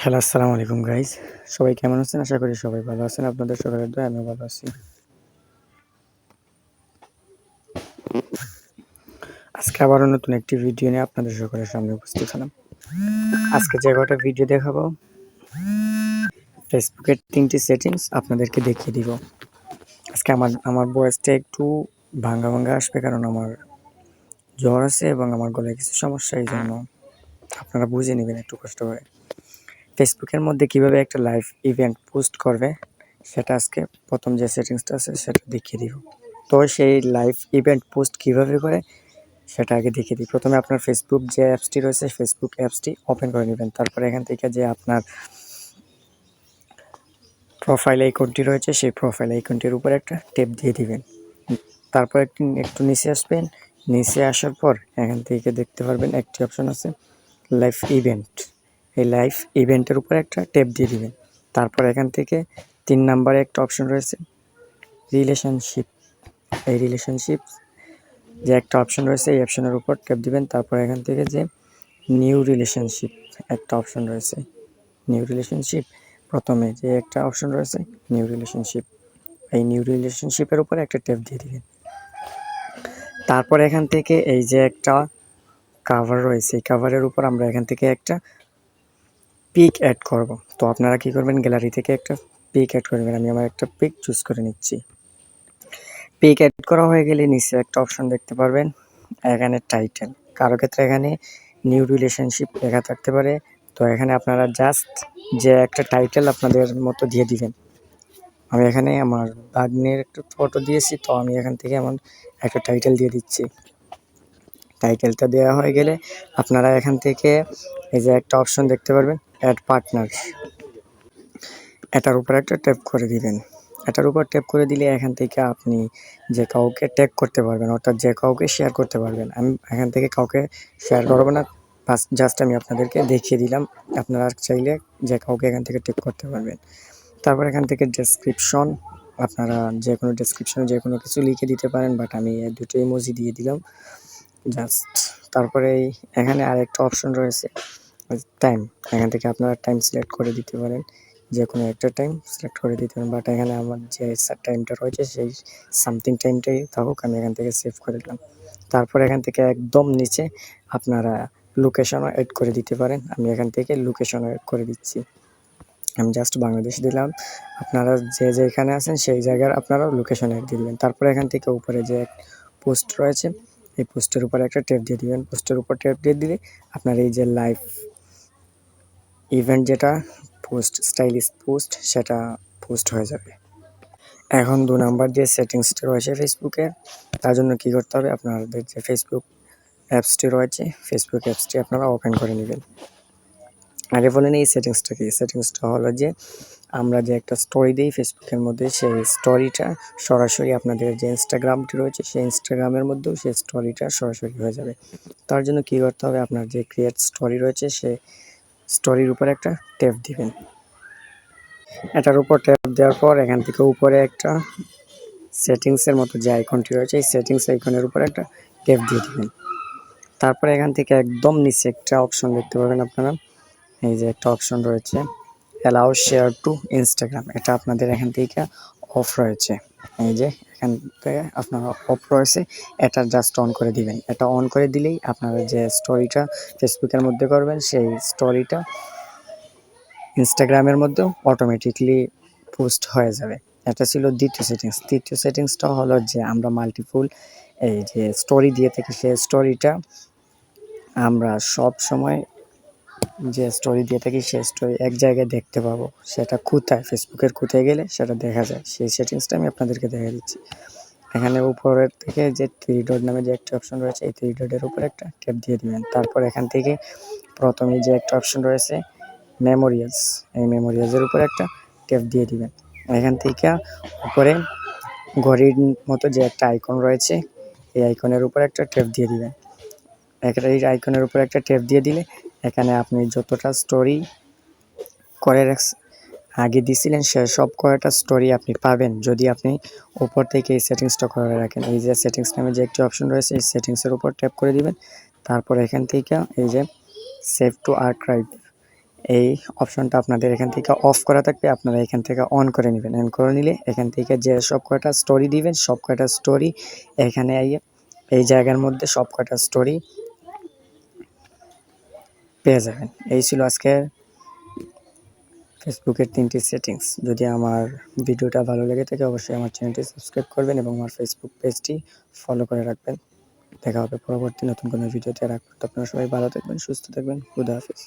Hello, আসসালামু আলাইকুম guys. সবাই কেমন আছেন? আশা করি সবাই ভালো আছেন। আপনাদের সকলের দোয়ায় আমিও ভালো আছি। আজকে আবারও নতুন একটি ভিডিও নিয়ে আপনাদের সকলের সামনে উপস্থিত হলাম। আজকে যে কটা ভিডিও দেখাবো, ফেসবুকের ৩টি সেটিংস আপনাদেরকে দেখিয়ে দিব। আজকে আমার ভয়েসটা একটু ভাঙা আসবে, কারণ আমার জ্বর আছে এবং আমার গলায় কিছু সমস্যা, এই জন্য আপনারা বুঝে নেবেন একটু কষ্ট করে। ফেসবুকের মধ্যে কিভাবে একটা লাইভ ইভেন্ট পোস্ট করবে, সেটা আজকে প্রথম যে সেটিংসটা আছে সেটা দেখিয়ে দিব। তো সেই লাইভ ইভেন্ট পোস্ট কিভাবে করে সেটা আগে দেখিয়ে দিই। প্রথমে আপনার ফেসবুক যে অ্যাপসটি রয়েছে, ফেসবুক অ্যাপসটি ওপেন করে নেবেন। তারপরে এখান থেকে যে আপনার প্রোফাইল আইকনটি রয়েছে, সেই প্রোফাইল আইকনটির উপর একটা ট্যাপ দিয়ে দিবেন। তারপর একটু নিচে আসবেন। নিচে আসার পর এখান থেকে দেখতে পারবেন একটি অপশন আছে লাইভ ইভেন্ট। এই লাইভ ইভেন্টের উপর একটা ট্যাপ দিয়ে দিবেন। তারপর এখান থেকে ৩ নম্বরে একটা অপশন রয়েছে রিলেশনশিপ। এই রিলেশনশিপ যে একটা অপশন রয়েছে, এই অপশনের উপর ট্যাপ দিবেন। তারপর এখান থেকে যে নিউ রিলেশনশিপ একটা অপশন রয়েছে, নিউ রিলেশনশিপ প্রথমে যে একটা অপশন রয়েছে নিউ রিলেশনশিপ, এই নিউ রিলেশনশিপের উপর একটা ট্যাপ দিয়ে দিবেন। তারপর এখান থেকে এই যে একটা কাভার রয়েছে, এই কাভারের উপর আমরা এখান থেকে একটা পিক অ্যাড করব। তো আপনারা কি করবেন, গ্যালারি থেকে একটা পিক অ্যাড করবেন। আমি আমার একটা পিক চুজ করে নিচ্ছি। পিক অ্যাড করা হয়ে গেলে নিচে একটা অপশন দেখতে পারবেন, এখানে টাইটেল। কারো ক্ষেত্রে এখানে নিউ রিলেশনশিপ লেখা থাকতে পারে, তো এখানে আপনারা জাস্ট যে একটা টাইটেল আপনাদের মতো দিয়ে দিবেন। আমি এখানে আমার ভাগ্নের একটা ফটো দিয়েছি, তো আমি এখান থেকে এমন একটা টাইটেল দিয়ে দিচ্ছি। টাইটেলটা দেওয়া হয়ে গেলে আপনারা এখান থেকে এই যে একটা অপশন দেখতে পারবেন অ্যাড পার্টনার, এটার উপর একটা ট্যাপ করে দিবেন। এটার উপর ট্যাপ করে দিলে এখান থেকে আপনি যে কাউকে ট্যাগ করতে পারবেন, অর্থাৎ যে কাউকে শেয়ার করতে পারবেন। আমি এখান থেকে কাউকে শেয়ার করবো না, জাস্ট আমি আপনাদেরকে দেখিয়ে দিলাম। আপনারা চাইলে যে কাউকে এখান থেকে ট্যাগ করতে পারবেন। তারপর এখান থেকে ডেসক্রিপশন, আপনারা যে কোনো ডেসক্রিপশনে যে কোনো কিছু লিখে দিতে পারেন, বাট আমি এই দুটো ইমোজি দিয়ে দিলাম জাস্ট। তারপরে এখানে আরেকটা অপশন রয়েছে টাইম, এখান থেকে আপনারা টাইম সিলেক্ট করে দিতে পারেন, যে কোনো একটা টাইম সিলেক্ট করে দিতে পারেন। বাট এখানে আমার যে টাইমটা রয়েছে সেই সামথিং টাইমটাই থাকুক, আমি এখান থেকে সেভ করে দিলাম। তারপর এখান থেকে একদম নিচে আপনারা লোকেশনও অ্যাড করে দিতে পারেন। আমি এখান থেকে লোকেশনও অ্যাড করে দিচ্ছি। আমি জাস্ট বাংলাদেশ দিলাম, আপনারা যে যেখানে আছেন সেই জায়গার আপনারা লোকেশন অ্যাড দিয়ে দেবেন। তারপরে এখান থেকে উপরে যে পোস্ট রয়েছে, এই পোস্টের উপরে একটা ট্যাপ দিয়ে দিবেন। পোস্টের উপর ট্যাপ দিয়ে দিলে আপনার এই যে লাইভ ইভেন্ট যেটা পোস্ট, স্টাইলিশ পোস্ট, সেটা পোস্ট হয়ে যাবে। এখন ২ নাম্বার যে সেটিংসটা রয়েছে ফেসবুকের, তার জন্য কী করতে হবে, আপনাদের যে ফেসবুক অ্যাপসটি রয়েছে, ফেসবুক অ্যাপসটি আপনারা ওপেন করে নেবেন। আগে বলেন এই সেটিংসটা কি? সেটিংসটা হলো যে আমরা যে একটা স্টোরি দিই ফেসবুকের মধ্যে, সেই স্টোরিটা সরাসরি আপনাদের যে ইনস্টাগ্রামটি রয়েছে সেই ইনস্টাগ্রামের মধ্যেও সেই স্টোরিটা সরাসরি হয়ে যাবে। তার জন্য কী করতে হবে, আপনার যে ক্রিয়েট স্টোরি রয়েছে সেই স্টোরির উপর একটা ট্যাপ দিবেন। এটার উপর ট্যাপ দেওয়ার পর এখান থেকে উপরে একটা সেটিংসের মতো যে আইকনটি রয়েছে, এই সেটিংস আইকনের উপর একটা ট্যাপ দিয়ে দিবেন। তারপরে এখান থেকে একদম নিচে একটা অপশন দেখতে পাবেন আপনারা, এই যে একটা অপশন রয়েছে অ্যালাউ শেয়ার টু ইনস্টাগ্রাম, এটা আপনাদের এখান থেকে অফ রয়েছে। এই যে এখান থেকে আপনারা অফ রয়েছে, এটা জাস্ট অন করে দিবেন। এটা অন করে দিলেই আপনারা যে স্টোরিটা ফেসবুকের মধ্যে করবেন সেই স্টোরিটা ইনস্টাগ্রামের মধ্যেও অটোমেটিকলি পোস্ট হয়ে যাবে। এটা ছিল দ্বিতীয় সেটিংস। তৃতীয় সেটিংসটা হলো যে আমরা মাল্টিপল এই যে স্টোরি দিয়ে থাকি, সেই স্টোরিটা আমরা সব সময় যে স্টোরি দিয়ে থাকি সেই স্টোরি এক জায়গায় দেখতে পাবো। সেটা কোথায়, ফেসবুকের কোথায় গেলে সেটা দেখা যায়, সেই সেটিংসটা আমি আপনাদেরকে দেখা দিচ্ছি। এখানে উপরের থেকে যে 3 ডট নামে যে একটা অপশন রয়েছে, এই 3 ডটের উপর একটা ট্যাপ দিয়ে দিবেন। তারপর এখান থেকে প্রথমে যে একটা অপশন রয়েছে মেমোরিয়ালস, এই মেমোরিয়ালসের উপর একটা ট্যাপ দিয়ে দিবেন। এখান থেকে উপরে ঘড়ির মতো যে একটা আইকন রয়েছে, এই আইকনের উপর একটা ট্যাপ দিয়ে দিবেন। এই আইকনের উপর একটা ট্যাপ দিয়ে দিলে এখানে আপনি যতটা স্টোরি করে আগে দিছিলেন সে সব কয়টা স্টোরি আপনি পাবেন, যদি আপনি উপর থেকে এই সেটিংসটা করে রাখেন। এই যে সেটিংস নামে যে একটি অপশন রয়েছে, এই সেটিংসের উপর ট্যাপ করে দিবেন। তারপর এখান থেকে এই যে সেভ টু আর্কাইভ, এই অপশনটা আপনাদের এখান থেকে অফ করা থাকবে, আপনারা এখান থেকে অন করে নেবেন। অন করে নিলে এখান থেকে যে সব কয়টা স্টোরি দিবেন সব কয়টা স্টোরি এখানে আইয়ে এই জায়গার মধ্যে সব কয়টা স্টোরি পেয়ে যাবেন। এই ছিল আজকে ফেসবুকের 3টি সেটিংস। যদি আমার ভিডিওটা ভালো লেগে থাকে অবশ্যই আমার চ্যানেলটি সাবস্ক্রাইব করবেন এবং আমার ফেসবুক পেজটি ফলো করে রাখবেন। দেখা হবে পরবর্তী নতুন কোনো ভিডিওতে। আপনারা সবাই ভালো থাকবেন, সুস্থ থাকবেন। খুদা হাফেজ।